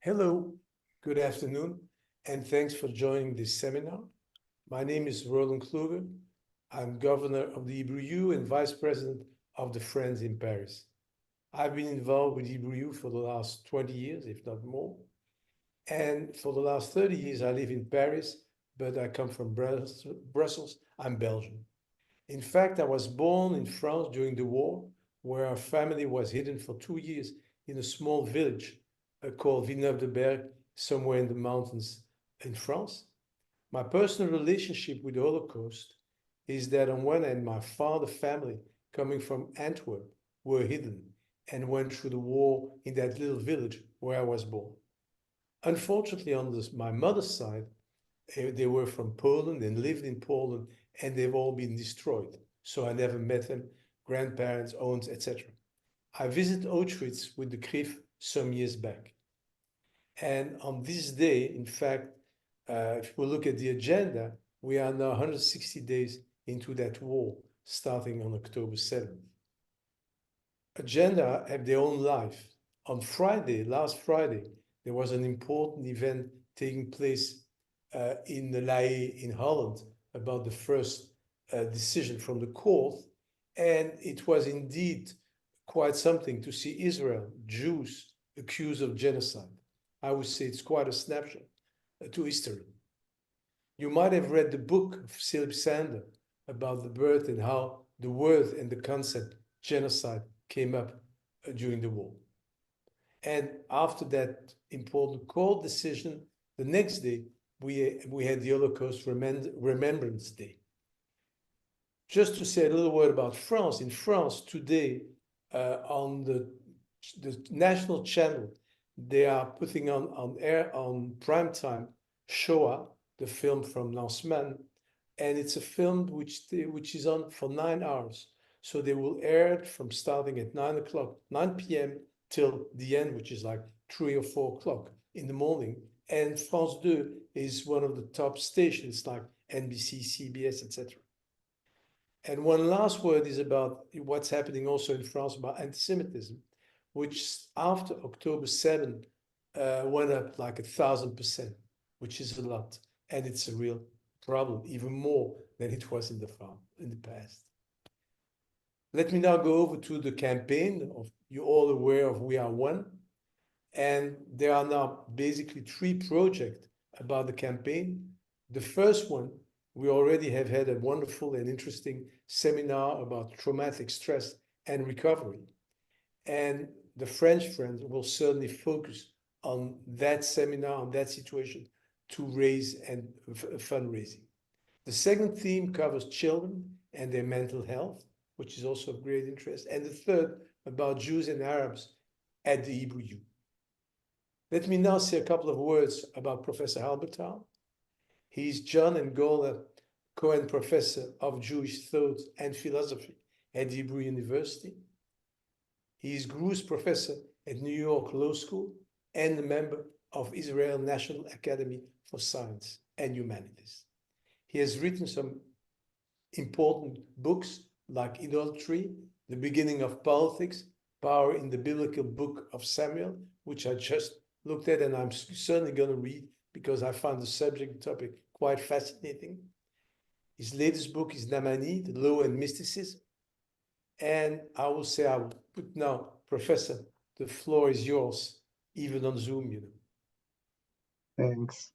Hello, good afternoon, and thanks for joining this seminar. My name is Roland Kluger. I'm governor of the Hebrew U and vice president of the Friends in Paris. I've been involved with Hebrew U for the last 20 years, if not more. And for the last 30 years, I live in Paris, but I come from Brussels. I'm Belgian. In fact, I was born in France during the war, where our family was hidden for 2 years in a small village called Villeneuve-de-Berg, somewhere in the mountains in France. My personal relationship with the Holocaust is that on one end, my father's family, coming from Antwerp, were hidden and went through the war in that little village where I was born. Unfortunately, on my mother's side, they were from Poland and lived in Poland, and they've all been destroyed. So I never met them, grandparents, aunts, etc. I visited Auschwitz with the CRIF some years back. And on this day, in fact, if we look at the agenda, we are now 160 days into that war, starting on October 7th. Agenda have their own life. On Friday, last Friday, there was an important event taking place in the La Haye in Holland about the first decision from the court. And it was indeed quite something to see Israel, Jews, accused of genocide. I would say it's quite a snapshot to history. You might have read the book of Philip Sander about the birth and how the word and the concept genocide came up during the war. And after that important court decision, the next day, we had the Holocaust Remembrance Day. Just to say a little word about France, in France today, on the national channel, they are putting on air on prime time Shoah, the film from Lanzmann, and it's a film which is on for 9 hours. So they will air it from starting at 9 p.m. till the end, which is like 3 or 4 o'clock in the morning. And France 2 is one of the top stations like NBC, CBS, etc. And one last word is about what's happening also in France about anti-Semitism, which after October 7 went up like 1,000%, which is a lot. And it's a real problem, even more than it was in the past. Let me now go over to the campaign. You're all aware of We Are One. And there are now basically 3 projects about the campaign. The first one, we already have had a wonderful and interesting seminar about traumatic stress and recovery. And the French friends will certainly focus on that seminar, on that situation, to raise and fundraising. The second theme covers children and their mental health, which is also of great interest. And the third about Jews and Arabs at the Hebrew U. Let me now say a couple of words about Professor Halbertal. He's John and Gola Cohen Professor of Jewish Thought and Philosophy at Hebrew University. He is Gruss Professor at New York Law School and a member of Israel National Academy for Science and Humanities. He has written some important books like Idolatry, The Beginning of Politics, Power in the Biblical Book of Samuel, which I just looked at and I'm certainly going to read because I found the subject topic quite fascinating. His latest book is Namani, The Law and Mysticism. And I will say, I will put now, Professor, the floor is yours, even on Zoom, you know. Thanks.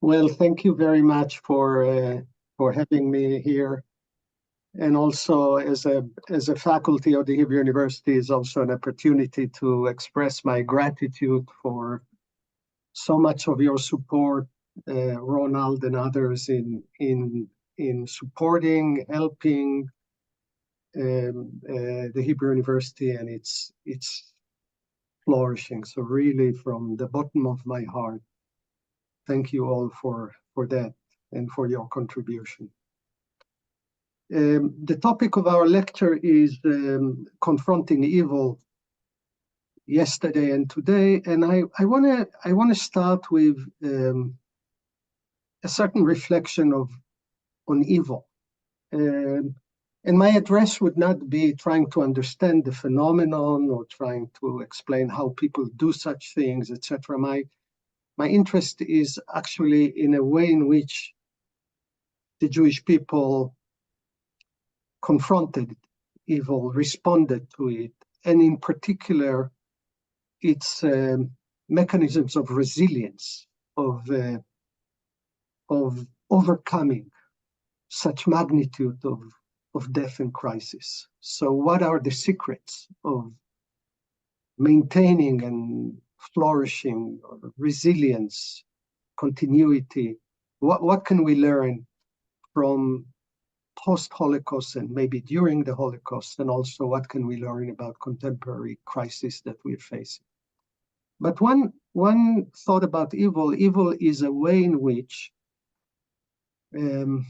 Well, thank you very much for having me here. And also as a faculty of the Hebrew University is also an opportunity to express my gratitude for so much of your support, Ronald and others in supporting, helping the Hebrew University and its flourishing. So really from the bottom of my heart, thank you all for that and for your contribution. The topic of our lecture is confronting evil yesterday and today, and I want to start with a certain reflection on evil. And my address would not be trying to understand the phenomenon or trying to explain how people do such things, etc. My interest is actually in a way in which the Jewish people confronted evil, responded to it, and in particular, its mechanisms of resilience, of overcoming such magnitude of death and crisis. So what are the secrets of maintaining and flourishing, or resilience, continuity? What can we learn from post-Holocaust and maybe during the Holocaust? And also what can we learn about contemporary crisis that we're facing? But one thought about evil is a way in which um,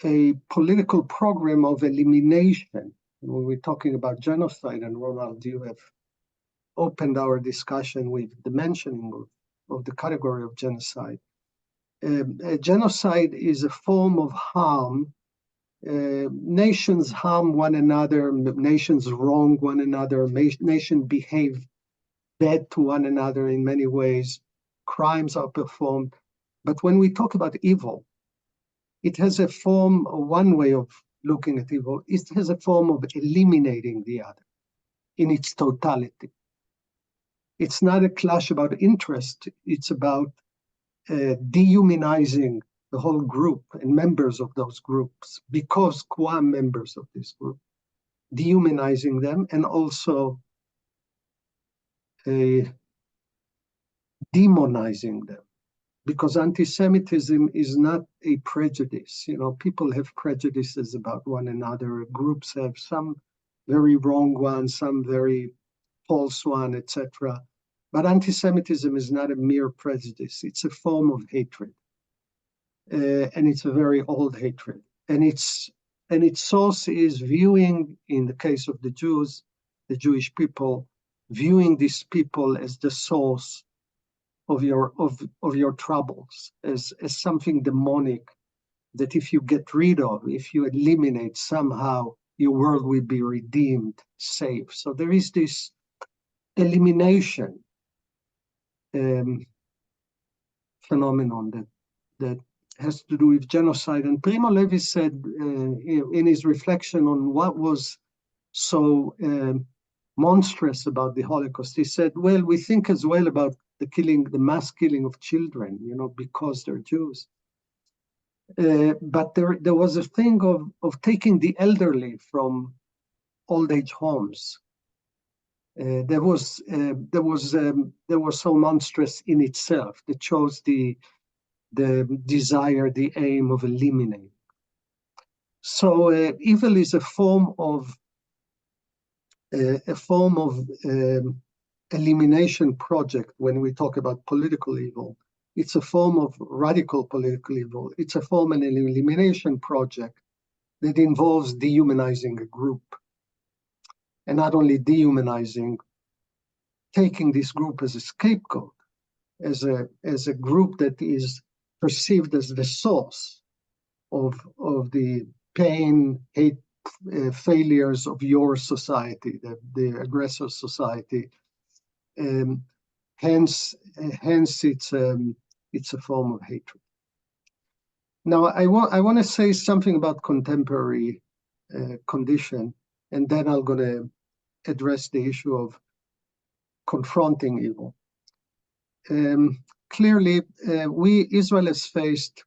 a political program of elimination. When we're talking about genocide, and Ronald, you have opened our discussion with the mentioning of the category of genocide. Genocide is a form of harm. Nations harm one another, nations wrong one another, nations behave bad to one another in many ways, crimes are performed. But when we talk about evil, it has a form, one way of looking at evil, it has a form of eliminating the other in its totality. It's not a clash about interest, it's about dehumanizing the whole group and members of those groups because qua members of this group, dehumanizing them, and also demonizing them. Because anti-Semitism is not a prejudice. You know, people have prejudices about one another. Groups have some very wrong ones, some very false one, etc. But anti-Semitism is not a mere prejudice. It's a form of hatred, and it's a very old hatred. And its source is viewing, in the case of the Jews, the Jewish people, viewing these people as the source of your troubles, as something demonic that if you get rid of, if you eliminate, somehow your world will be redeemed, safe. So there is this elimination phenomenon that has to do with genocide. And Primo Levi said in his reflection on what was so monstrous about the Holocaust, he said, well, we think as well about the mass killing of children, because they're Jews. But there was a thing of taking the elderly from old age homes. There was so monstrous in itself that shows the desire, the aim of eliminating. So evil is a form of elimination project. When we talk about political evil, it's a form of radical political evil. It's a form of an elimination project that involves dehumanizing a group, and not only dehumanizing, taking this group as a scapegoat, as a group that is perceived as the source of the pain, hate, failures of your society, the aggressor society. Hence, it's a form of hatred. Now, I want to say something about contemporary condition, and then I'm going to address the issue of confronting evil. Clearly, Israel has faced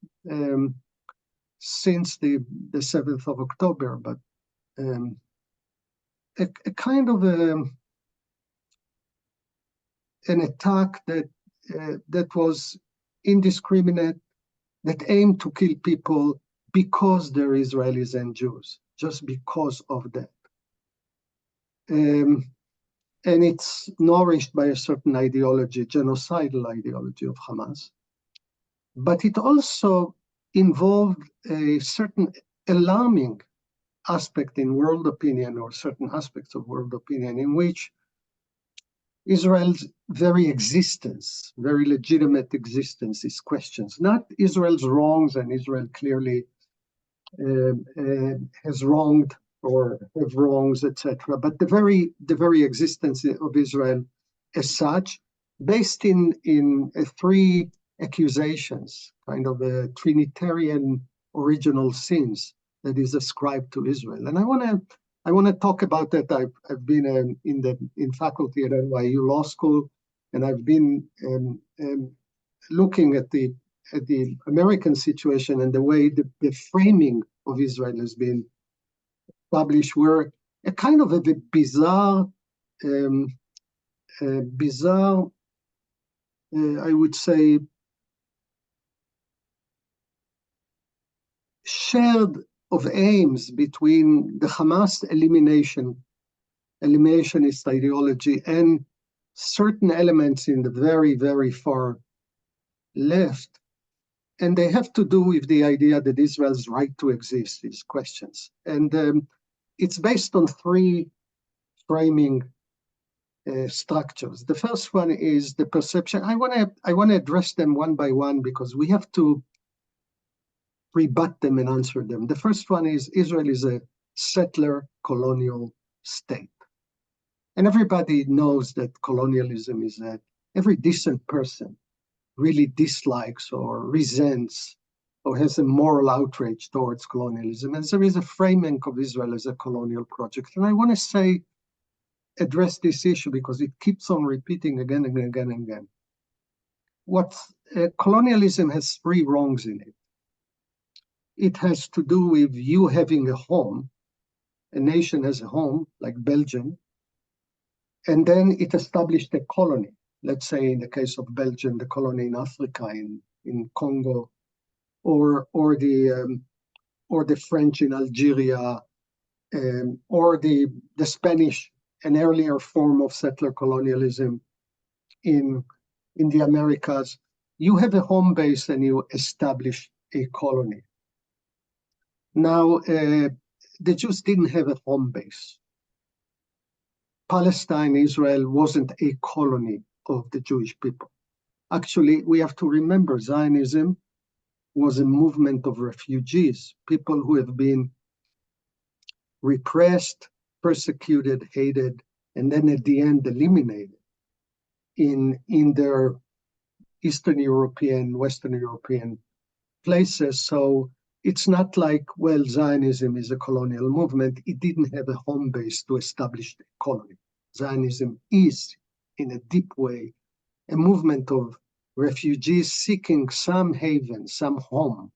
since the 7th of October, but a kind of an attack that was indiscriminate, that aimed to kill people because they're Israelis and Jews, just because of that. And it's nourished by a certain ideology, genocidal ideology of Hamas. But it also involved a certain alarming aspect in world opinion, or certain aspects of world opinion, in which Israel's very existence, very legitimate existence, is questioned. Not Israel's wrongs, and Israel clearly has wronged or have wrongs, etc. But the very existence of Israel as such, based in three accusations, kind of a Trinitarian original sins that is ascribed to Israel. And I want to talk about that. I've been in faculty at NYU Law School, and I've been looking at the American situation and the way the framing of Israel has been published, where a kind of a bizarre, I would say, shared of aims between the Hamas eliminationist ideology and certain elements in the very, very far left. And they have to do with the idea that Israel's right to exist, these questions. And it's based on three framing structures. The first one is the perception. I want to address them one by one because we have to rebut them and answer them. The first one is Israel is a settler colonial state. And everybody knows that colonialism is every decent person really dislikes or resents or has a moral outrage towards colonialism. And there is a framing of Israel as a colonial project. And I want to address this issue because it keeps on repeating again and again and again. Colonialism has three wrongs in it. It has to do with you having a home. A nation has a home, like Belgium, and then it established a colony. Let's say in the case of Belgium, the colony in Africa, in Congo, or the French in Algeria, or the Spanish, an earlier form of settler colonialism in the Americas. You have a home base and you establish a colony. Now, the Jews didn't have a home base. Palestine, Israel wasn't a colony of the Jewish people. Actually, we have to remember Zionism was a movement of refugees, people who have been repressed, persecuted, hated, and then at the end eliminated in their Eastern European, Western European places. So it's not like, well, Zionism is a colonial movement. It didn't have a home base to establish a colony. Zionism is, in a deep way, a movement of refugees seeking some haven, some home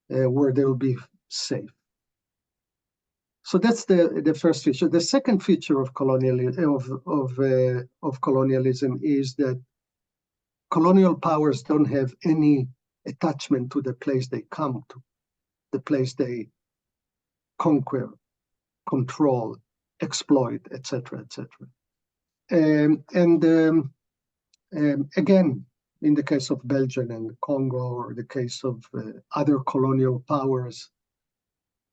where they'll be safe. So that's the first feature. The second feature of colonialism is that colonial powers don't have any attachment to the place they come to, the place they conquer, control, exploit, etc., etc. Again, in the case of Belgium and Congo, or the case of other colonial powers,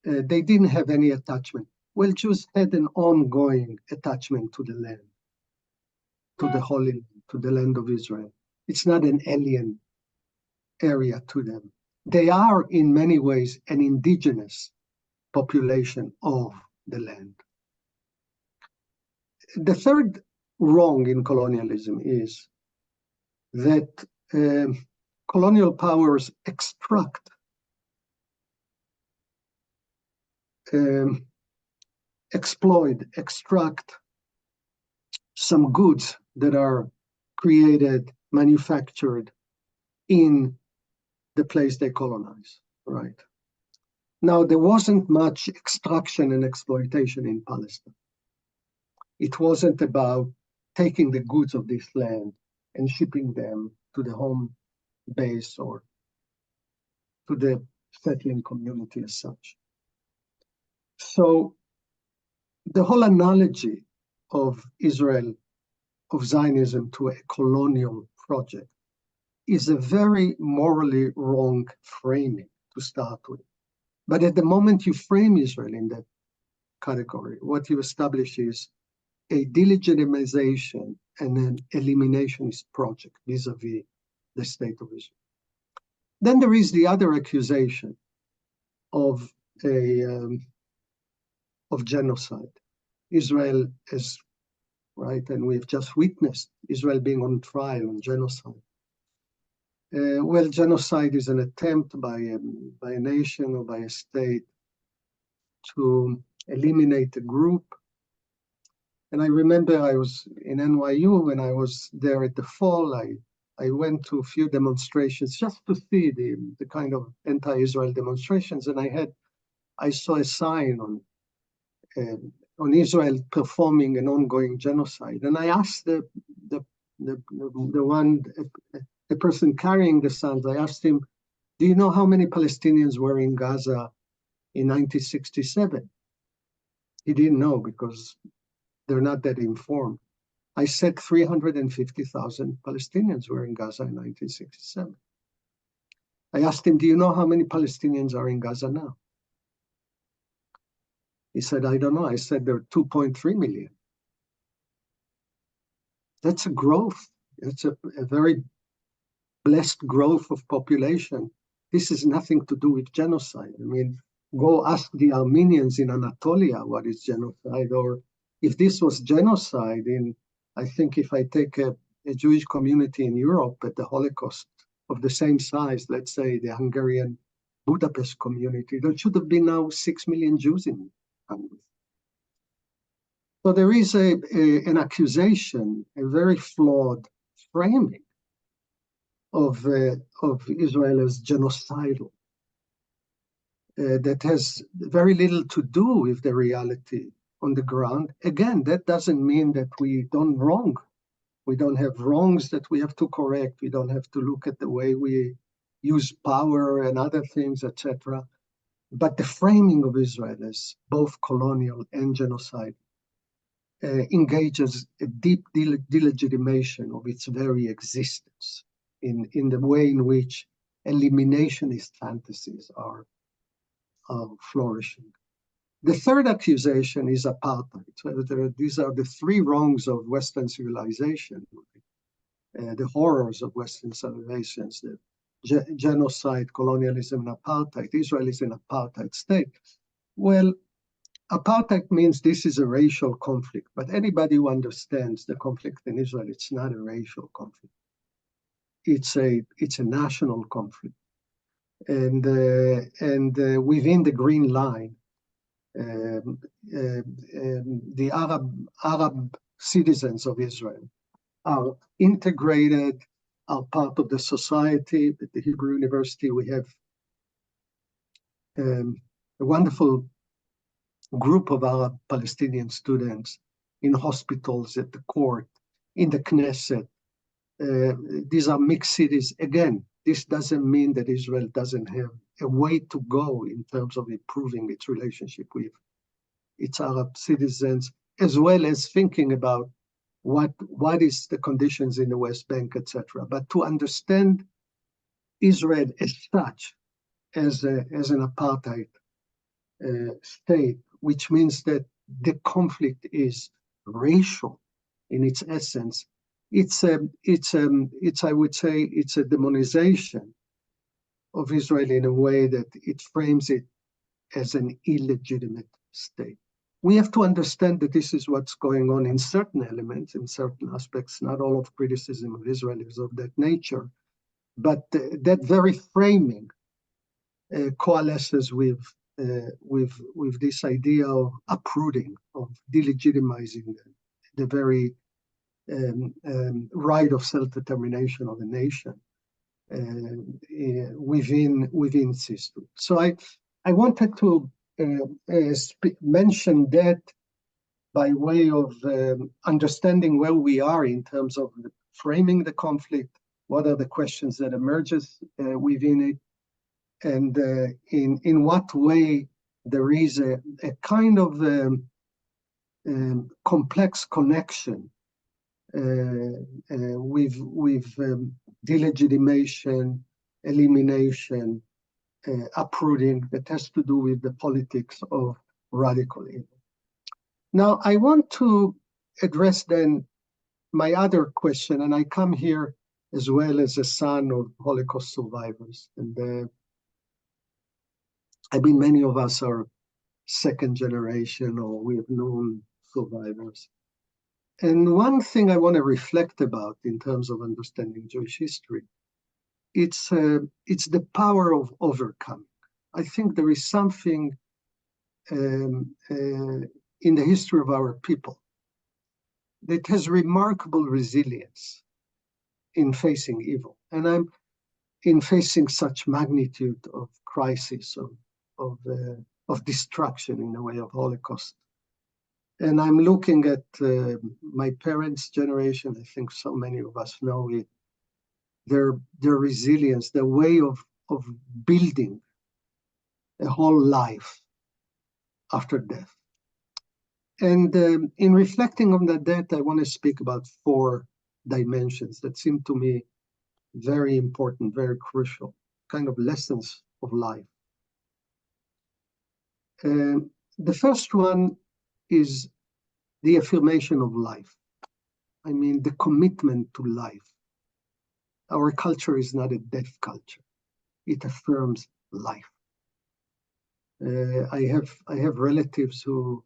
they didn't have any attachment. Well, Jews had an ongoing attachment to the land, to the Holy Land, to the land of Israel. It's not an alien area to them. They are, in many ways, an indigenous population of the land. The third wrong in colonialism is that colonial powers extract extract some goods that are created, manufactured in the place they colonize, right? Now, there wasn't much extraction and exploitation in Palestine. It wasn't about taking the goods of this land and shipping them to the home base or to the settling community as such. So the whole analogy of Israel, of Zionism to a colonial project is a very morally wrong framing to start with. But at the moment you frame Israel in that category, what you establish is a delegitimization and an eliminationist project vis-a-vis the state of Israel. Then there is the other accusation of genocide. Israel is right, and we've just witnessed Israel being on trial on genocide. Well, genocide is an attempt by a nation or by a state to eliminate a group. And I remember I was in NYU when I was there at the fall. I went to a few demonstrations just to see the kind of anti-Israel demonstrations, and I saw a sign on Israel performing an ongoing genocide. And I asked the person carrying the signs, I asked him, do you know how many Palestinians were in Gaza in 1967? He didn't know because they're not that informed. I said 350,000 Palestinians were in Gaza in 1967. I asked him, do you know how many Palestinians are in Gaza now? He said, I don't know. I said, there are 2.3 million. That's a growth. It's a very blessed growth of population. This has nothing to do with genocide. I mean, go ask the Armenians in Anatolia what is genocide, or if this was genocide I think if I take a Jewish community in Europe at the Holocaust of the same size, let's say the Hungarian Budapest community, there should have been now 6 million Jews in Hungary. So there is an accusation, a very flawed framing of Israel as genocidal that has very little to do with the reality on the ground. Again, that doesn't mean that we don't wrong. We don't have wrongs that we have to correct. We don't have to look at the way we use power and other things, etc. But the framing of Israel as both colonial and genocide engages a deep delegitimation of its very existence in the way in which eliminationist fantasies are flourishing. The third accusation is apartheid. So these are the three wrongs of Western civilization, the horrors of Western civilizations, the genocide, colonialism, and apartheid. Israel is an apartheid state. Well, apartheid means this is a racial conflict, but anybody who understands the conflict in Israel, it's not a racial conflict. It's a national conflict. And within the Green Line, the Arab citizens of Israel are integrated, are part of the society. At the Hebrew University, we have a wonderful group of Arab Palestinian students in hospitals, at the court, in the Knesset. These are mixed cities. Again, this doesn't mean that Israel doesn't have a way to go in terms of improving its relationship with its Arab citizens, as well as thinking about what is the conditions in the West Bank, etc. But to understand Israel as such, as an apartheid state, which means that the conflict is racial in its essence, it's I would say it's a demonization of Israel in a way that it frames it as an illegitimate state. We have to understand that this is what's going on in certain elements, in certain aspects. Not all of criticism of Israel is of that nature, but that very framing coalesces with this idea of uprooting, of delegitimizing the very right of self-determination of a nation within its history. So I wanted to mention that by way of understanding where we are in terms of framing the conflict, what are the questions that emerges within it, and in what way there is a kind of complex connection with delegitimation, elimination, uprooting that has to do with the politics of radical evil. Now, I want to address then my other question, and I come here as well as a son of Holocaust survivors. And I mean, many of us are second generation or we have known survivors. And one thing I want to reflect about in terms of understanding Jewish history, it's the power of overcoming. I think there is something in the history of our people that has remarkable resilience in facing evil. And I'm in facing such magnitude of crisis, of destruction in a way, of Holocaust. And I'm looking at my parents' generation. I think so many of us know it. Their resilience, their way of building a whole life after death. And in reflecting on that, I want to speak about 4 dimensions that seem to me very important, very crucial, kind of lessons of life. The first one is the affirmation of life. I mean, the commitment to life. Our culture is not a death culture. It affirms life. I have relatives who,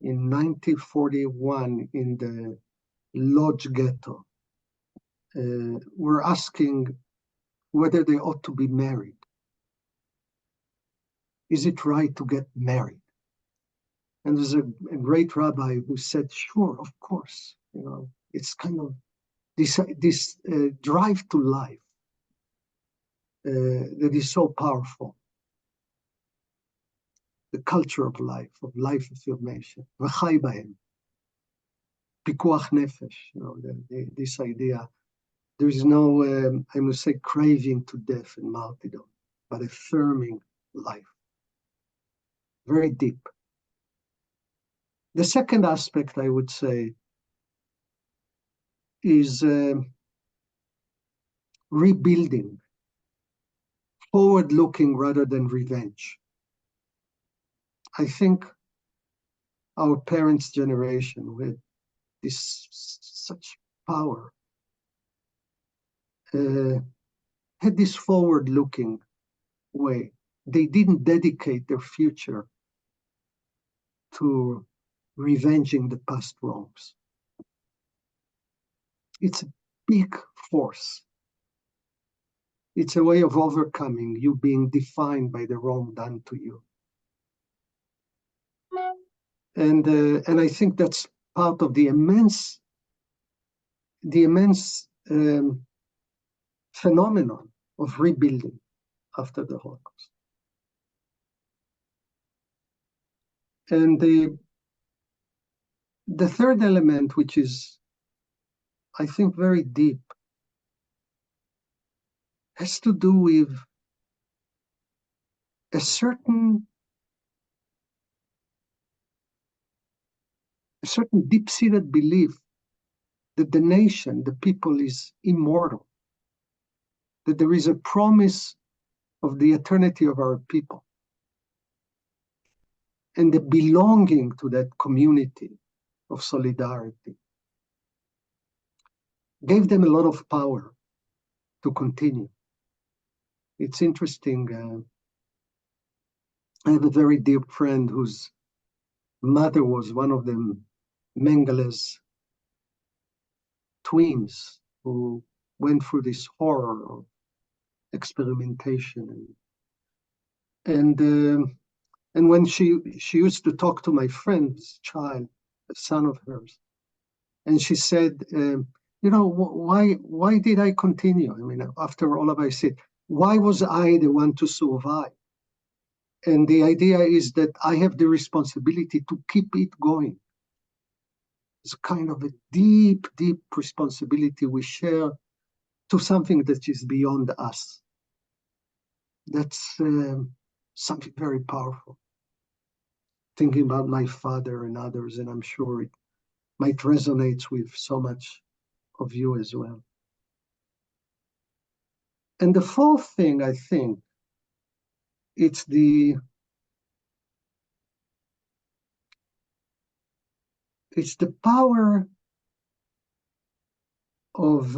in 1941, in the Lodz ghetto, were asking whether they ought to be married. Is it right to get married? And there's a great rabbi who said, sure, of course. You know, it's kind of this drive to life that is so powerful. The culture of life affirmation. V'chai b'hem. Pikuach nefesh. You know, this idea. There is no, I must say, craving to death and martyrdom, but affirming life. Very deep. The second aspect, I would say, is rebuilding, forward-looking rather than revenge. I think our parents' generation, with this such power, had this forward-looking way. They didn't dedicate their future to revenging the past wrongs. It's a big force. It's a way of overcoming you being defined by the wrong done to you. And I think that's part of the immense phenomenon of rebuilding after the Holocaust. And the third element, which is, I think, very deep, has to do with a certain deep-seated belief that the nation, the people, is immortal, that there is a promise of the eternity of our people, and the belonging to that community of solidarity gave them a lot of power to continue. It's interesting. I have a very dear friend whose mother was one of them Mengele's twins who went through this horror of experimentation. And when she used to talk to my friend's child, a son of hers, and she said, you know, why did I continue? I mean, after all of I said, why was I the one to survive? And the idea is that I have the responsibility to keep it going. It's kind of a deep, deep responsibility we share to something that is beyond us. That's something very powerful. Thinking about my father and others, and I'm sure it might resonate with so much of you as well. And the fourth thing, I think, it's the power of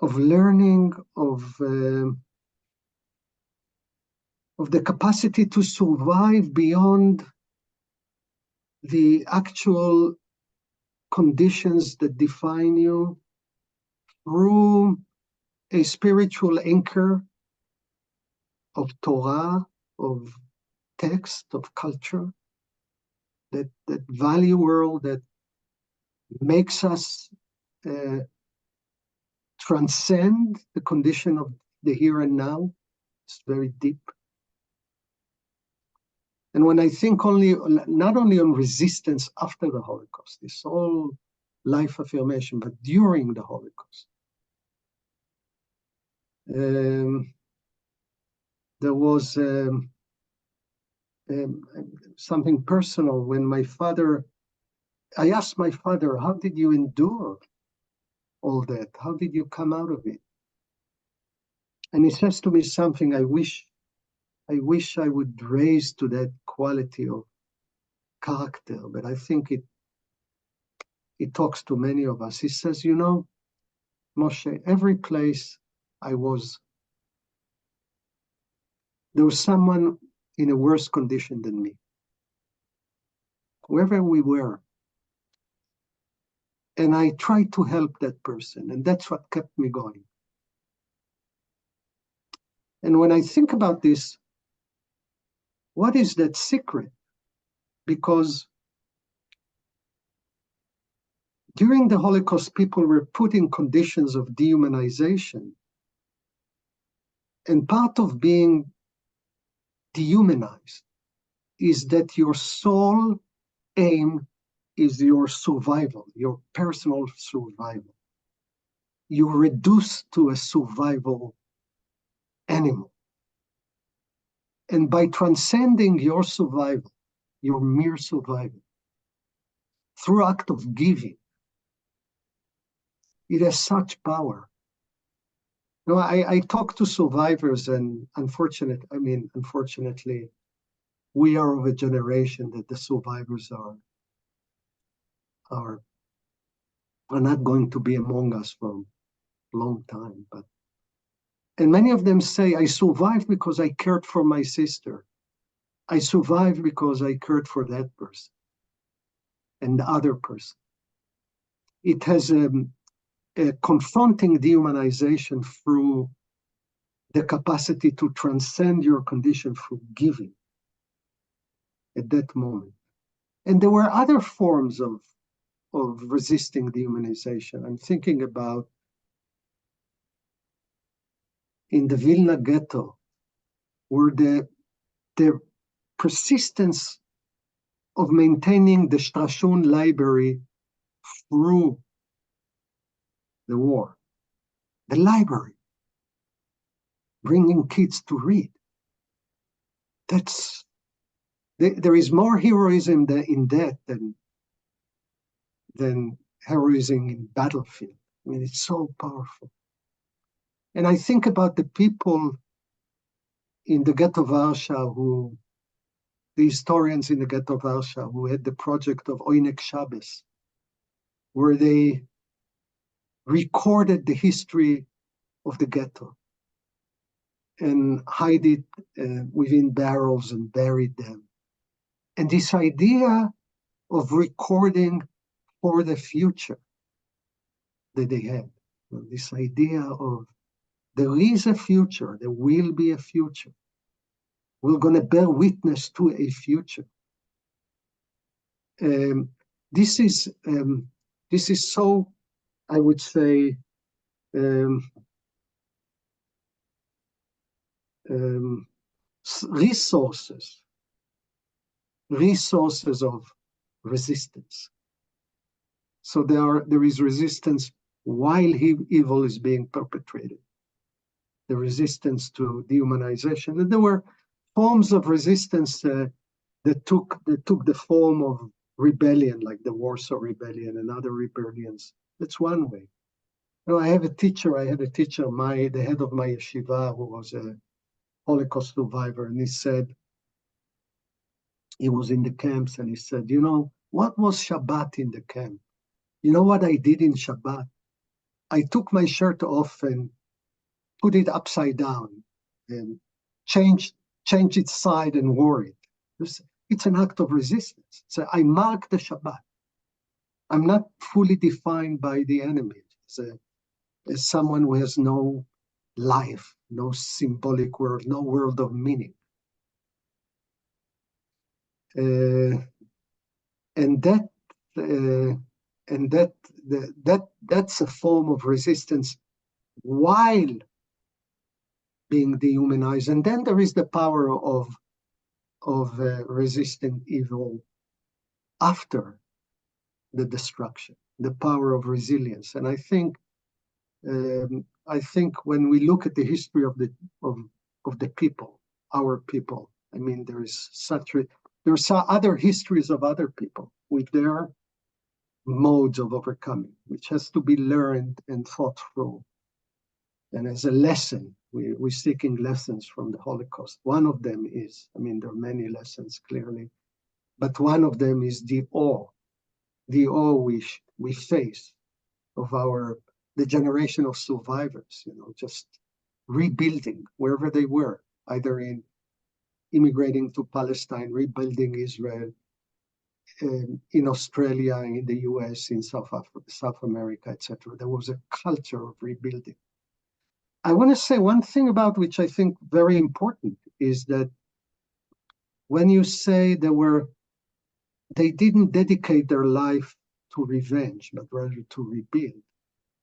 learning, of of the capacity to survive beyond the actual conditions that define you through a spiritual anchor of Torah, of text, of culture, that value world that makes us transcend the condition of the here and now. It's very deep. And when I think not only on resistance after the Holocaust, this whole life affirmation, but during the Holocaust, there was something personal when I asked my father, how did you endure all that? How did you come out of it? And he says to me something I wish I would raise to that quality of character, but I think it talks to many of us. He says, you know, Moshe, every place I was, there was someone in a worse condition than me. Wherever we were. And I tried to help that person, and that's what kept me going. And when I think about this, what is that secret? Because during the Holocaust, people were put in conditions of dehumanization. And part of being dehumanized is that your sole aim is your survival, your personal survival. You're reduced to a survival animal. And by transcending your survival, your mere survival, through act of giving, it has such power. You know, I talk to survivors, and unfortunately, we are of a generation that the survivors are not going to be among us for a long time. And many of them say, I survived because I cared for my sister. I survived because I cared for that person and the other person. It has a confronting dehumanization through the capacity to transcend your condition through giving at that moment. And there were other forms of resisting dehumanization. I'm thinking about in the Vilna ghetto, where the persistence of maintaining the Strashon library through the war, the library, bringing kids to read. There is more heroism in that than heroism in battlefield. I mean, it's so powerful. And I think about the people in the ghetto of Warsaw the historians in the ghetto of Warsaw who had the project of Oynek Shabbos, where they recorded the history of the ghetto and hide it within barrels and buried them. And this idea of recording for the future that they had, this idea of there is a future, there will be a future. We're going to bear witness to a future. This is so, I would say, resources of resistance. So there is resistance while evil is being perpetrated. The resistance to dehumanization, and there were forms of resistance that took the form of rebellion, like the Warsaw Rebellion and other rebellions. That's one way. You know, I had a teacher, the head of my yeshiva, who was a Holocaust survivor, and he said, he was in the camps, and he said, you know, what was Shabbat in the camp? You know what I did in Shabbat? I took my shirt off and put it upside down and changed change its side and war it. It's an act of resistance. So I mark the Shabbat. I'm not fully defined by the enemy as someone who has no life, no symbolic world, no world of meaning. And that's a form of resistance while being dehumanized. And then there is the power of resisting evil after the destruction, the power of resilience. And I think when we look at the history of the people, our people, I mean, there are other histories of other people with their modes of overcoming, which has to be learned and thought through. And as a lesson, we're seeking lessons from the Holocaust. One of them is, I mean, there are many lessons clearly, but one of them is the awe we face of the generation of survivors, just rebuilding wherever they were, either in immigrating to Palestine, rebuilding Israel, in Australia, in the US, in South America, etc. There was a culture of rebuilding. I want to say one thing about which I think very important is that when you say they didn't dedicate their life to revenge, but rather to rebuild,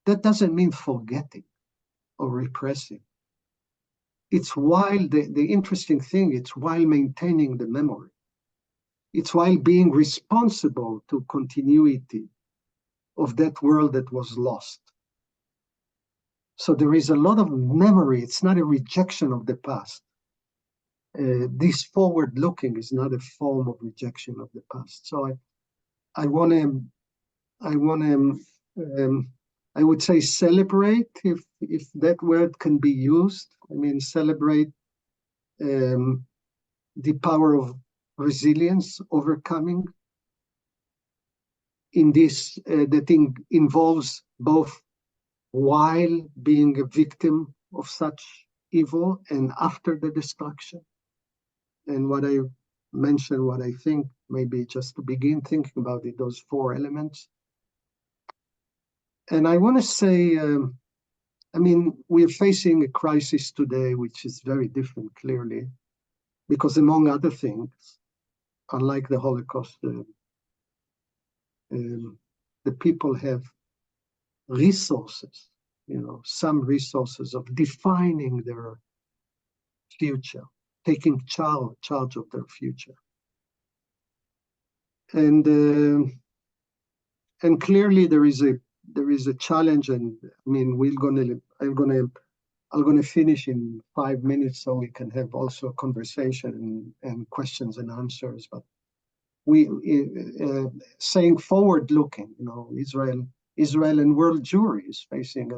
that doesn't mean forgetting or repressing. It's while the interesting thing, it's while maintaining the memory. It's while being responsible to continuity of that world that was lost. So there is a lot of memory. It's not a rejection of the past. This forward looking is not a form of rejection of the past. So I would say celebrate, if that word can be used. I mean, celebrate the power of resilience, overcoming in this that involves both while being a victim of such evil and after the destruction. And what I mentioned, what I think, maybe just to begin thinking about it, those four elements. And I want to say, I mean, we're facing a crisis today, which is very different, clearly, because among other things, unlike the Holocaust, the people have resources, some resources of defining their future, taking charge of their future. And clearly there is a challenge, and I mean, I'm gonna finish in 5 minutes so we can have also a conversation and questions and answers. But saying forward looking, Israel and world Jewry is facing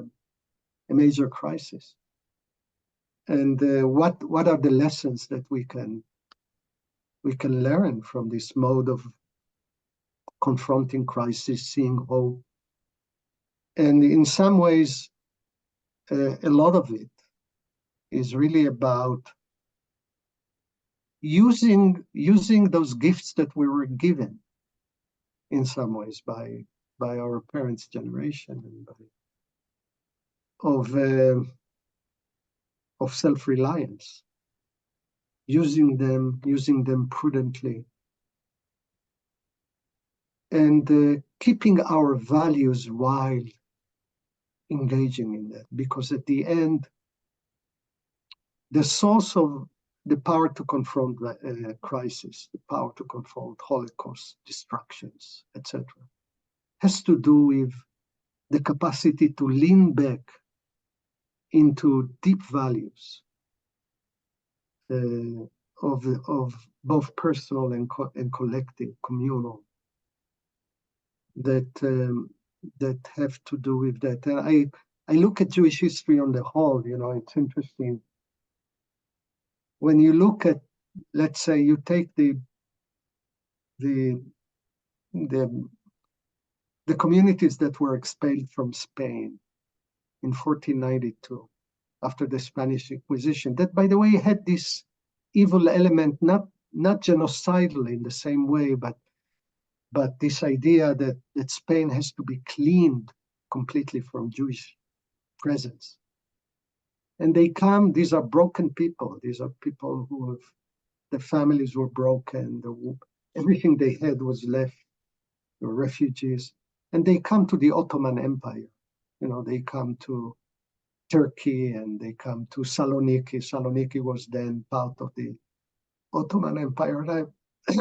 a major crisis. And what are the lessons that we can learn from this mode of confronting crisis, seeing hope? And in some ways, a lot of it is really about using those gifts that we were given in some ways by our parents' generation and of self-reliance, using them prudently, and keeping our values while engaging in that, because at the end, the source of the power to confront crisis, the power to confront Holocaust, destructions, etc., has to do with the capacity to lean back into deep values of both personal and collective, communal, that have to do with that. And I look at Jewish history on the whole. It's interesting. When you look at, let's say, you take the communities that were expelled from Spain in 1492 after the Spanish Inquisition, that, by the way, had this evil element, not genocidal in the same way, but this idea that Spain has to be cleaned completely from Jewish presence. And they come, these are broken people. These are people who have, their families were broken, everything they had was left, they were refugees. And they come to the Ottoman Empire. They come to Turkey and they come to Saloniki. Saloniki was then part of the Ottoman Empire. And I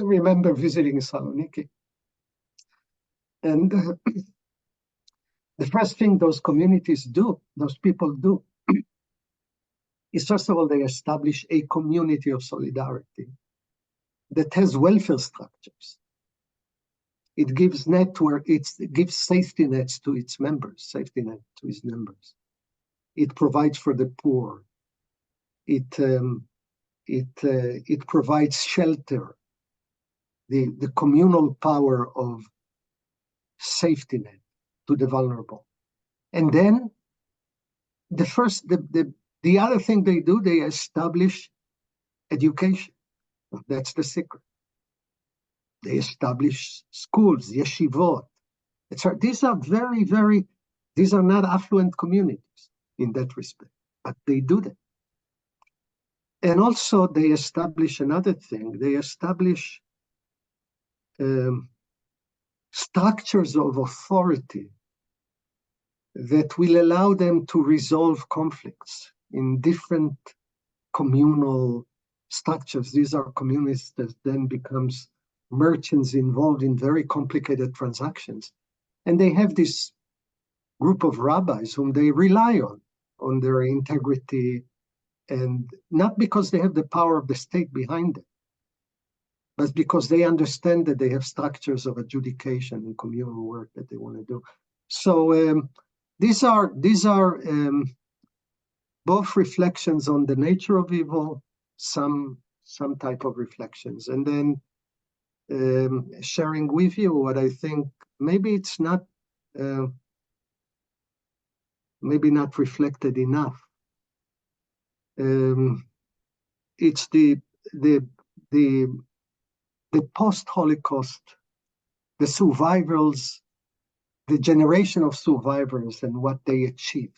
remember visiting Saloniki. And the first thing those communities do, those people do, is first of all, they establish a community of solidarity that has welfare structures. It gives it gives safety nets to its members, It provides for the poor. It provides shelter, the communal power of safety net to the vulnerable. And then the other thing they do, they establish education. That's the secret. They establish schools, yeshivot. These are these are not affluent communities in that respect, but they do that. And also they establish another thing. They establish structures of authority that will allow them to resolve conflicts in different communal structures. These are communities that then becomes merchants involved in very complicated transactions. And they have this group of rabbis whom they rely on their integrity, and not because they have the power of the state behind them, but because they understand that they have structures of adjudication and communal work that they want to do. So these are both reflections on the nature of evil, some type of reflections, and then sharing with you what I think maybe it's not maybe not reflected enough. It's the post-Holocaust, the survivors, the generation of survivors and what they achieved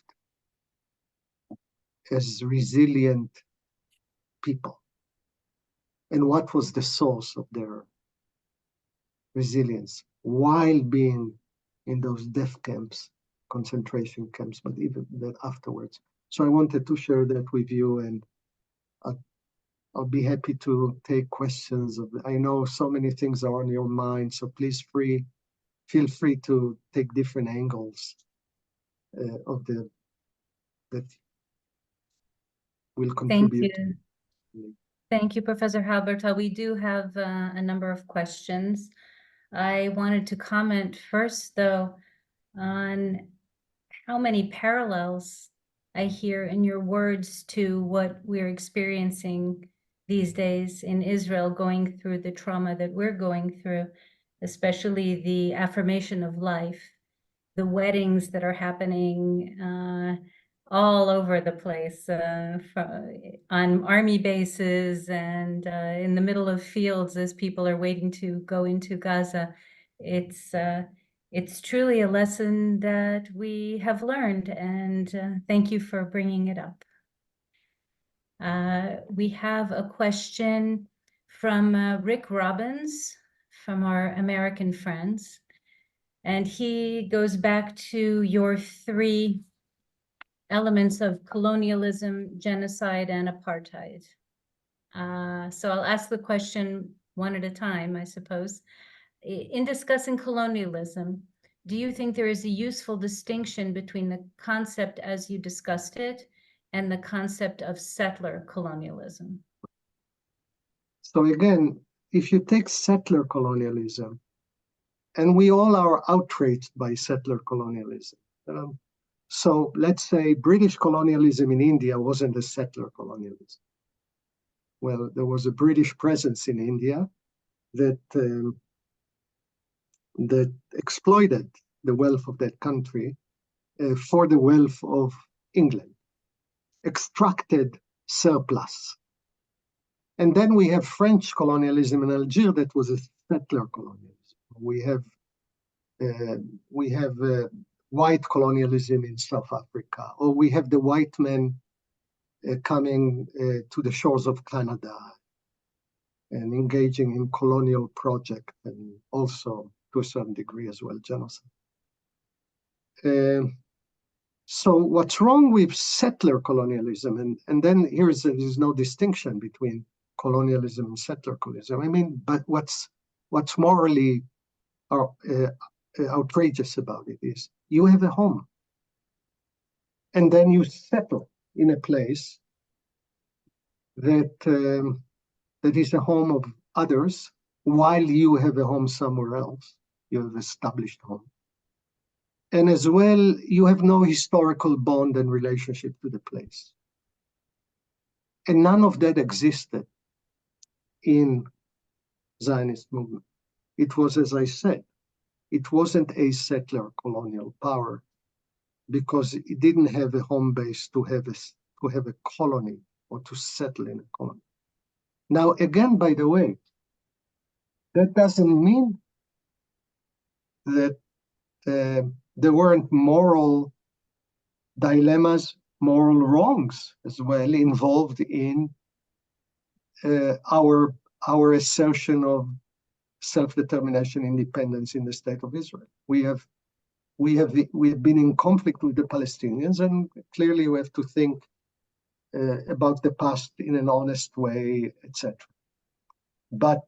as resilient people. And what was the source of their resilience while being in those death camps, concentration camps, but even that afterwards. So I wanted to share that with you, and I'll be happy to take questions. I know so many things are on your mind, so please feel free to take different angles of that will contribute. Thank you. Thank you, Professor Halbertal. We do have a number of questions. I wanted to comment first, though, on how many parallels I hear in your words to what we're experiencing these days in Israel, going through the trauma that we're going through, especially the affirmation of life, the weddings that are happening all over the place, on army bases and in the middle of fields as people are waiting to go into Gaza. It's truly a lesson that we have learned, and thank you for bringing it up. We have a question from Rick Robbins, from our American friends, and he goes back to your three elements of colonialism, genocide, and apartheid. So I'll ask the question one at a time, I suppose. In discussing colonialism, do you think there is a useful distinction between the concept as you discussed it and the concept of settler colonialism? So again, if you take settler colonialism, and we all are outraged by settler colonialism. So let's say British colonialism in India wasn't a settler colonialism. Well, there was a British presence in India that exploited the wealth of that country for the wealth of England, extracted surplus. And then we have French colonialism in Algeria that was a settler colonialism. We have white colonialism in South Africa, or we have the white men coming to the shores of Canada and engaging in colonial project, and also to a certain degree as well genocide. So what's wrong with settler colonialism? And then there's no distinction between colonialism and settler colonialism. I mean, but what's morally outrageous about it is you have a home, and then you settle in a place that that is a home of others, while you have a home somewhere else. You have established home. And as well, you have no historical bond and relationship to the place. And none of that existed in Zionist movement. It was, as I said, it wasn't a settler colonial power because it didn't have a home base to have a colony or to settle in a colony. Now, again, by the way, that doesn't mean that there weren't moral dilemmas, moral wrongs as well involved in our assertion of self-determination, independence in the state of Israel. We have been in conflict with the Palestinians, and clearly we have to think about the past in an honest way, etc. But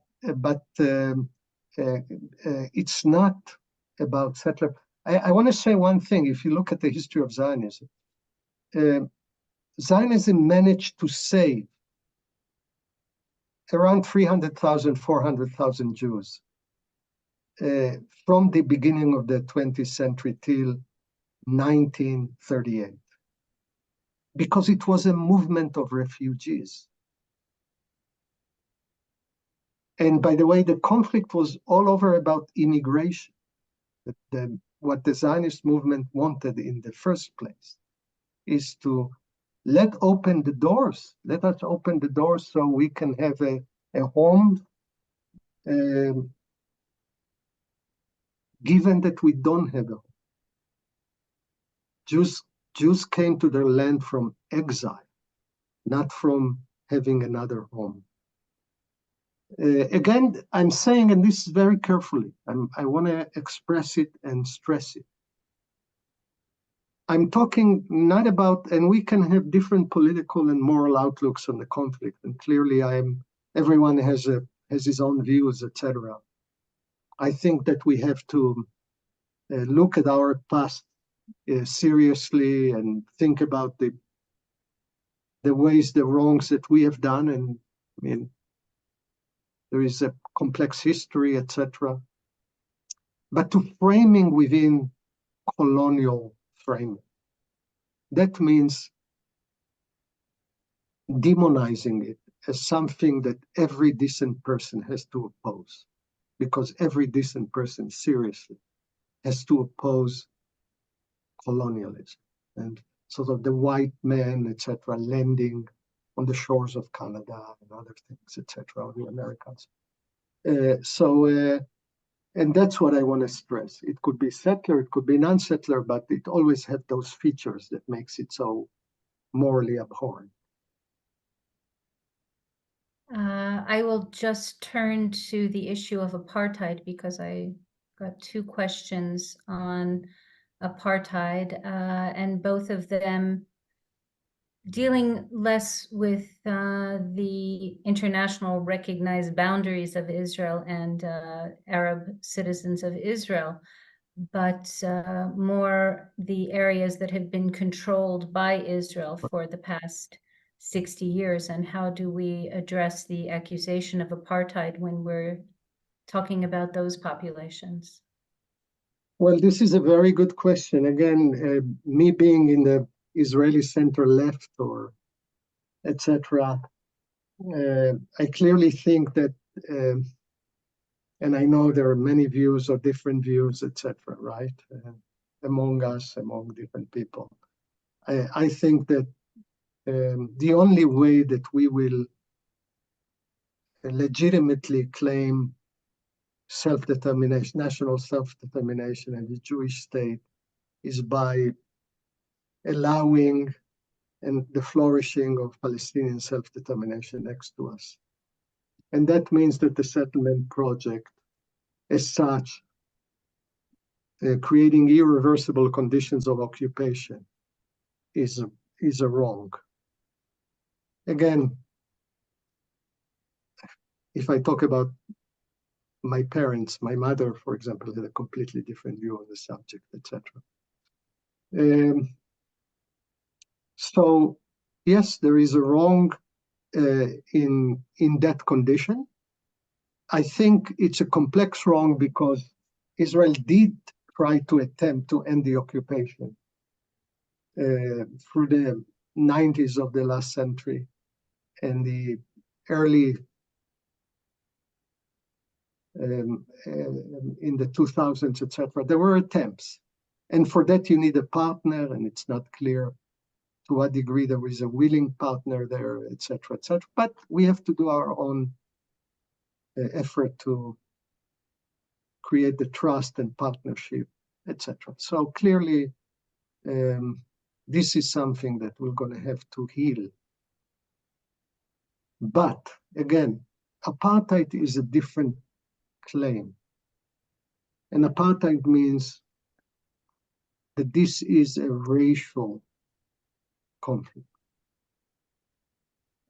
it's not about settler. I want to say one thing. If you look at the history of Zionism, Zionism managed to save around 300,000, 400,000 Jews from the beginning of the 20th century till 1938, because it was a movement of refugees. And by the way, the conflict was all over about immigration. What the Zionist movement wanted in the first place is to let us open the doors so we can have a home, given that we don't have a home. Jews came to their land from exile, not from having another home. Again, I'm saying, and this is very carefully, I want to express it and stress it. I'm talking not about, and we can have different political and moral outlooks on the conflict, and clearly everyone has his own views, etc. I think that we have to look at our past seriously and think about the ways, the wrongs that we have done, and I mean, there is a complex history, etc. But to framing within colonial framing, that means demonizing it as something that every decent person has to oppose, because every decent person seriously has to oppose colonialism and sort of the white man, etc., landing on the shores of Canada and other things, etc., or the Americans. And that's what I want to stress. It could be settler, it could be non-settler, but it always had those features that makes it so morally abhorrent. I will just turn to the issue of apartheid because I got two questions on apartheid, and both of them dealing less with the international recognized boundaries of Israel and Arab citizens of Israel, but more the areas that have been controlled by Israel for the past 60 years. And how do we address the accusation of apartheid when we're talking about those populations? Well, this is a very good question. Again, me being in the Israeli center left or etc., I clearly think that, and I know there are many views or different views, etc., right, among us, among different people. I think that the only way that we will legitimately claim self-determination, national self-determination, and the Jewish state is by allowing and the flourishing of Palestinian self-determination next to us. And that means that the settlement project, as such, creating irreversible conditions of occupation, is a wrong. Again, if I talk about my parents, my mother, for example, had a completely different view on the subject, etc. So, yes, there is a wrong in that condition. I think it's a complex wrong because Israel did try to attempt to end the occupation through the 90s of the last century and the early in the 2000s, etc. There were attempts. And for that, you need a partner, and it's not clear to what degree there is a willing partner there, etc., etc. But we have to do our own effort to create the trust and partnership, etc. So clearly, this is something that we're going to have to heal. But again, apartheid is a different claim. And apartheid means that this is a racial conflict.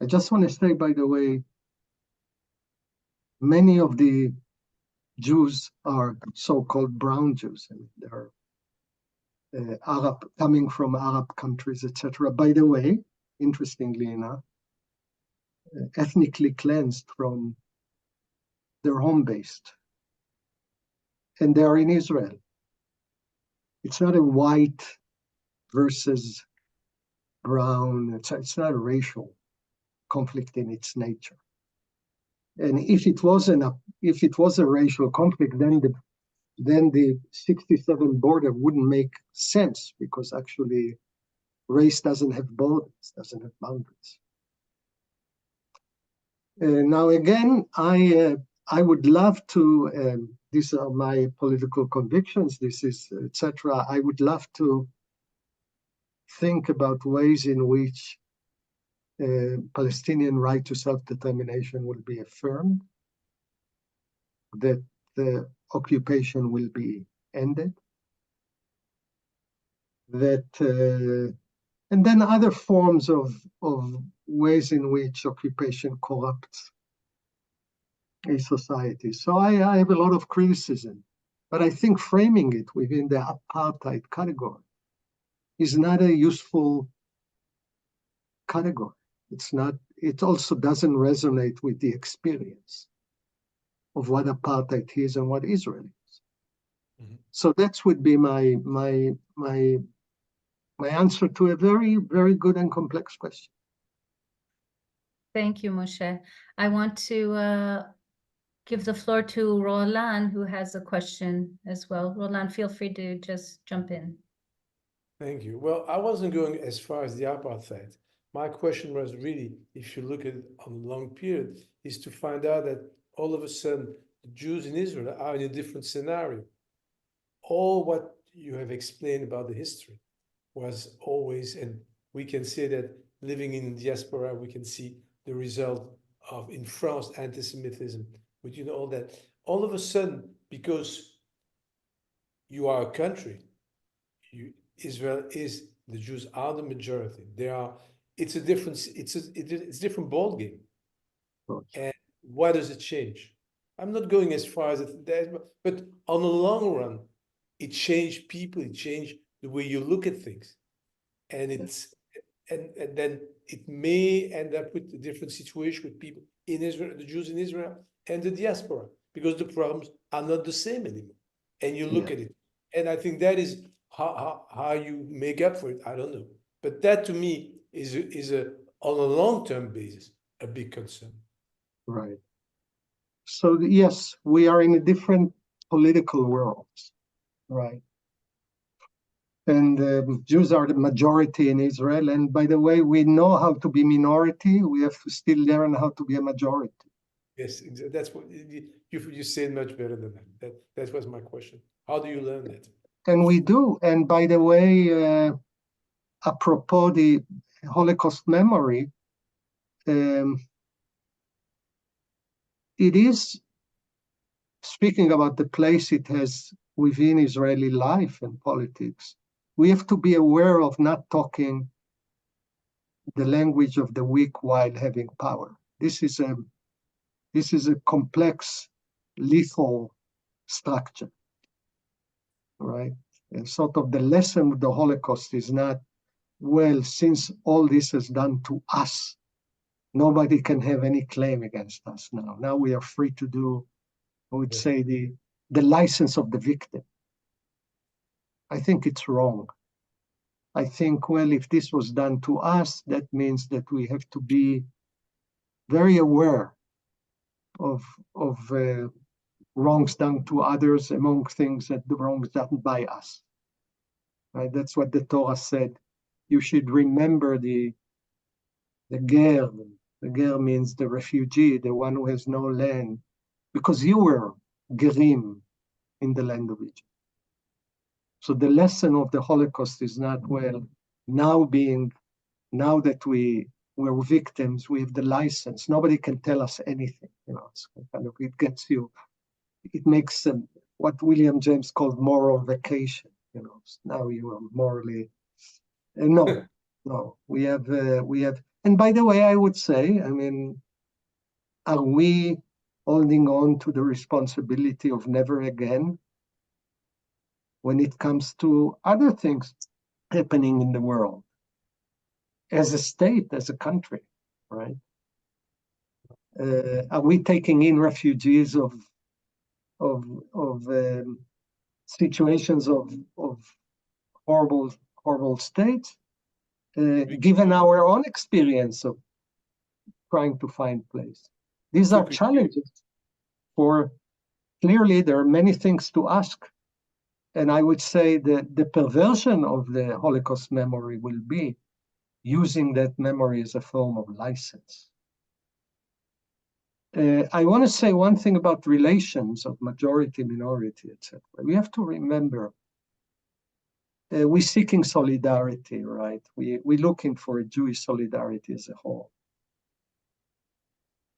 I just want to say, by the way, many of the Jews are so-called brown Jews, and they're Arab, coming from Arab countries, etc. By the way, interestingly enough, ethnically cleansed from their home-based, and they are in Israel. It's not a white versus brown. It's not a racial conflict in its nature. And if it was a racial conflict, then the 67 border wouldn't make sense, because actually race doesn't have borders, doesn't have boundaries. Now again, I would love to. These are my political convictions. This is etc. I would love to think about ways in which Palestinian right to self-determination will be affirmed, that the occupation will be ended, that and then other forms of ways in which occupation corrupts a society. So I have a lot of criticism, but I think framing it within the apartheid category is not a useful category. It's not. It also doesn't resonate with the experience of what apartheid is and what Israel is. Mm-hmm. So that would be my answer to a very, very good and complex question. Thank you, Moshe. I want to give the floor to Roland, who has a question as well. Roland, feel free to just jump in. Thank you. Well, I wasn't going as far as the apartheid. My question was really, if you look at it on a long period, is to find out that all of a sudden the Jews in Israel are in a different scenario. All what you have explained about the history was always, and we can say that living in diaspora, we can see the result of, in France, anti-Semitism, with all that. All of a sudden, because you are a country, Israel is, the Jews are the majority. It's a different ball game. And why does it change? I'm not going as far as that, but on the long run, it changed people, it changed the way you look at things. And and then it may end up with a different situation with people in Israel, the Jews in Israel and the diaspora, because the problems are not the same anymore. And you look at it. And I think that is how you make up for it. I don't know. But that to me is on a long-term basis, a big concern. Right. So yes, we are in a different political world, right? And Jews are the majority in Israel. And by the way, we know how to be minority. We have to still learn how to be a majority. Yes, that's what you said much better than that. That was my question. How do you learn that? And we do. And by the way, apropos the Holocaust memory, it is speaking about the place it has within Israeli life and politics. We have to be aware of not talking the language of the weak while having power. This is a complex, lethal structure, right? And sort of the lesson of the Holocaust is not, well, since all this is done to us, nobody can have any claim against us now. Now we are free to do, I would say, the license of the victim. I think it's wrong. I think, well, if this was done to us, that means that we have to be very aware of wrongs done to others among things that the wrongs done by us. Right? That's what the Torah said. You should remember the ger. The ger means the refugee, the one who has no land, because you were gerim in the land of Egypt. So the lesson of the Holocaust is not, well, now that we were victims, we have the license. Nobody can tell us anything. It's kind of, it makes what William James called moral vacation. Now you are morally, no, we have, and by the way, I would say, are we holding on to the responsibility of never again when it comes to other things happening in the world? As a state, as a country, right? Are we taking in refugees of situations of horrible states, given our own experience of trying to find place? These are challenges. Clearly, there are many things to ask, and I would say that the perversion of the Holocaust memory will be using that memory as a form of license. I want to say one thing about relations of majority, minority, etc. We have to remember we're seeking solidarity, right? We're looking for a Jewish solidarity as a whole.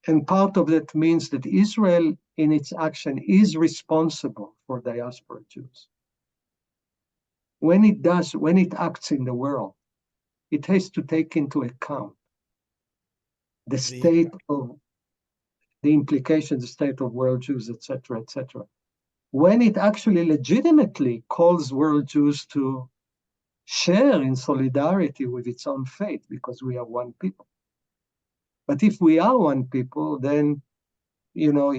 And part of that means that Israel, in its action, is responsible for diaspora Jews. When it acts in the world, it has to take into account the state of the implications, the state of world Jews, etc., etc. When it actually legitimately calls world Jews to share in solidarity with its own fate, because we are one people. But if we are one people, then, one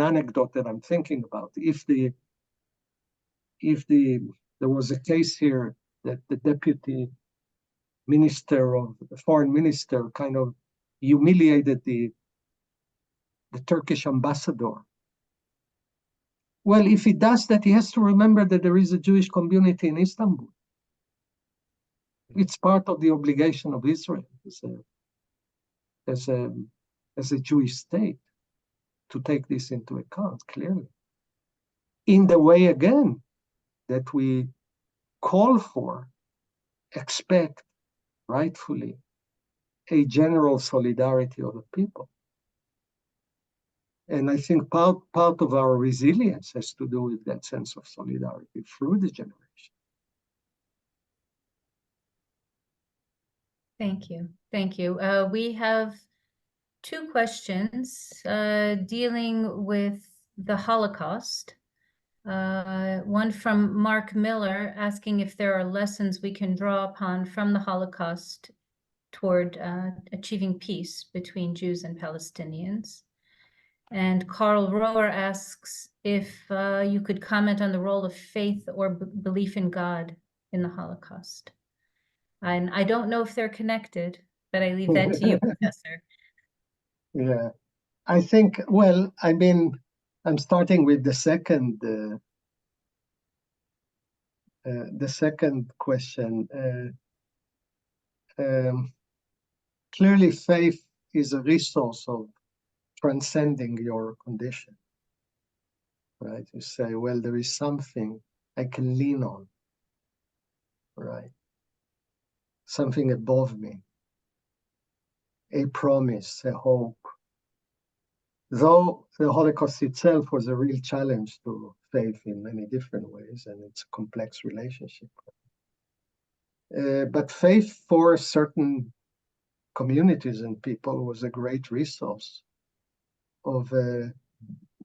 anecdote that I'm thinking about, if there was a case here that the deputy minister of the foreign minister kind of humiliated the Turkish ambassador. Well, if he does that, he has to remember that there is a Jewish community in Istanbul. It's part of the obligation of Israel as a Jewish state to take this into account, clearly. In the way, again, that we call for, expect, rightfully, a general solidarity of the people. And I think part of our resilience has to do with that sense of solidarity through the generation. Thank you. Thank you. We have two questions dealing with the Holocaust. One from Mark Miller asking if there are lessons we can draw upon from the Holocaust toward achieving peace between Jews and Palestinians. And Carl Rower asks if you could comment on the role of faith or belief in God in the Holocaust. And I don't know if they're connected, but I leave that to you, Professor. Yeah, I think, well, I'm starting with the second question. Clearly, faith is a resource of transcending your condition, right? You say, well, there is something I can lean on, right? Something above me, a promise, a hope. Though the Holocaust itself was a real challenge to faith in many different ways, and it's a complex relationship. But faith for certain communities and people was a great resource of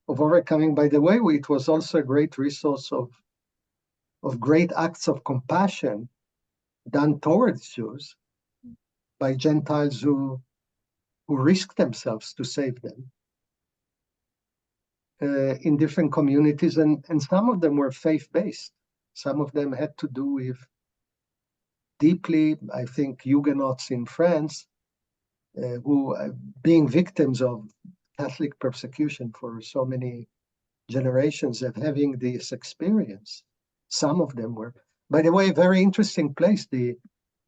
overcoming. By the way, it was also a great resource of great acts of compassion done towards Jews by Gentiles who risked themselves to save them in different communities, and some of them were faith-based. Some of them had to do with deeply, I think, Huguenots in France, who being victims of Catholic persecution for so many generations of having this experience. Some of them were, by the way, a very interesting place.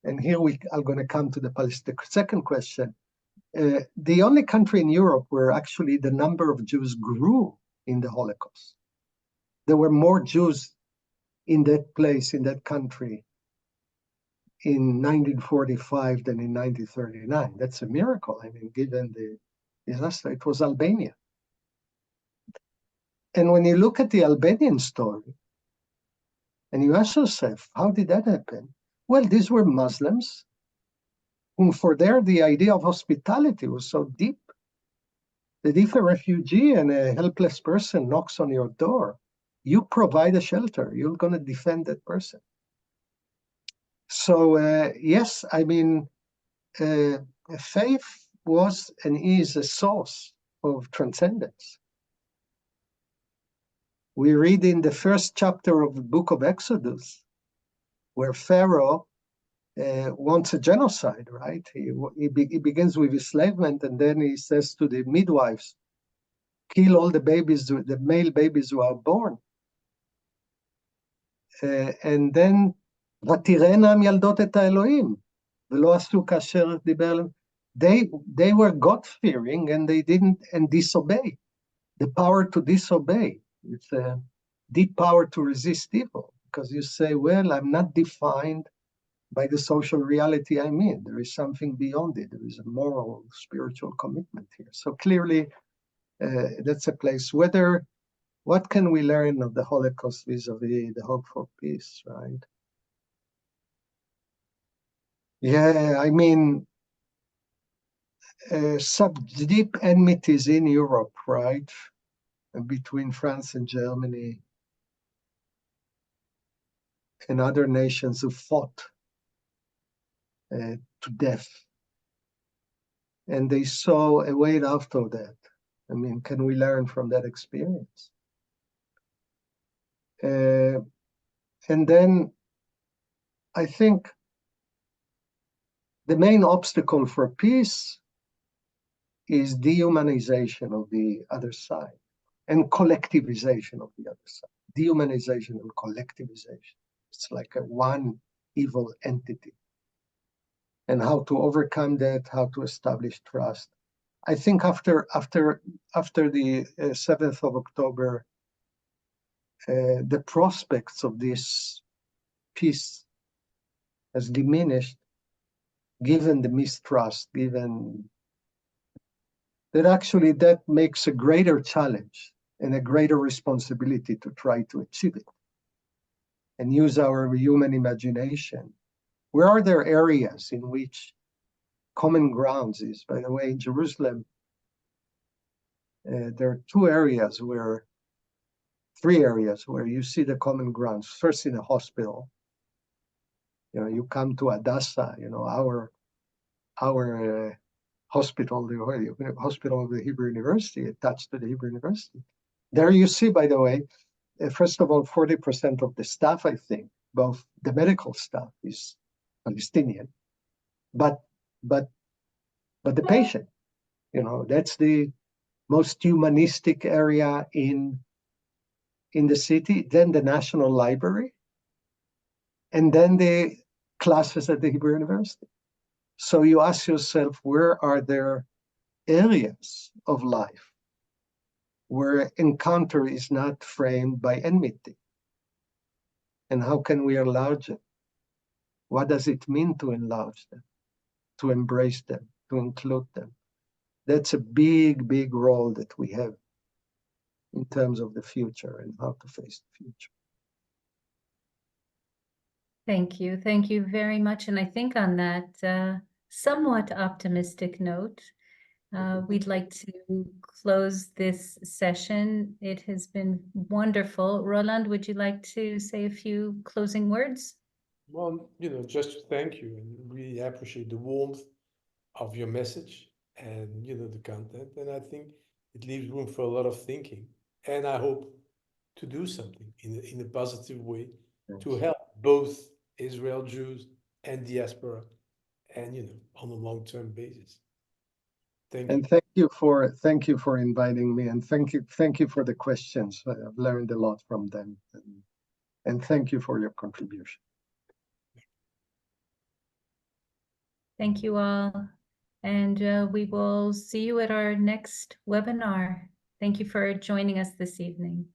And here I'm going to come to the second question. The only country in Europe where actually the number of Jews grew in the Holocaust. There were more Jews in that place, in that country, in 1945 than in 1939. That's a miracle. I mean, given the disaster, it was Albania. And when you look at the Albanian story, and you ask yourself, how did that happen? Well, these were Muslims whom for the idea of hospitality was so deep that if a refugee and a helpless person knocks on your door, you provide a shelter. You're going to defend that person. So yes, I mean, faith was and is a source of transcendence. We read in the first chapter of the book of Exodus, where Pharaoh wants a genocide, right? He begins with enslavement, and then he says to the midwives, kill all the babies, the male babies who are born. And then, ותראינה מילדות את האלוהים, ולא עשו כאשר דיבר עליהם. They were God-fearing, and they didn't, and disobey. The power to disobey. It's a deep power to resist evil, because you say, well, I'm not defined by the social reality I'm in. There is something beyond it. There is a moral, spiritual commitment here. So clearly, that's a place. What can we learn of the Holocaust vis-a-vis the hope for peace, right? Yeah, I mean, deep enmities in Europe, right? Between France and Germany and other nations who fought to death. And they saw a way out of that. I mean, can we learn from that experience? And then I think the main obstacle for peace is dehumanization of the other side and collectivization of the other side. Dehumanization and collectivization. It's like a one evil entity. And how to overcome that, how to establish trust. I think after the 7th of October, the prospects of this peace has diminished, given the mistrust, given that actually that makes a greater challenge and a greater responsibility to try to achieve it and use our human imagination. Where are there areas in which common grounds is? By the way, in Jerusalem, there are three areas where you see the common grounds. First, in a hospital, you come to Hadassah, our hospital, the hospital of the Hebrew University, attached to the Hebrew University. There you see, by the way, first of all, 40% of the staff, I think, both the medical staff is Palestinian, but the patient, that's the most humanistic area in the city, then the National Library, and then the classes at the Hebrew University. So you ask yourself, where are there areas of life where encounter is not framed by enmity. And how can we enlarge it? What does it mean to enlarge them, to embrace them, to include them? That's a big, big role that we have in terms of the future and how to face the future. Thank you. Thank you very much. And I think on that somewhat optimistic note, we'd like to close this session. It has been wonderful. Roland, would you like to say a few closing words? Well, just to thank you and really appreciate the warmth of your message and, the content. And I think it leaves room for a lot of thinking. And I hope to do something in a positive way to help both Israel Jews and diaspora and, on a long-term basis. Thank you. And thank you for inviting me, and thank you for the questions. I've learned a lot from them, and thank you for your contribution. Thank you all. And we will see you at our next webinar. Thank you for joining us this evening.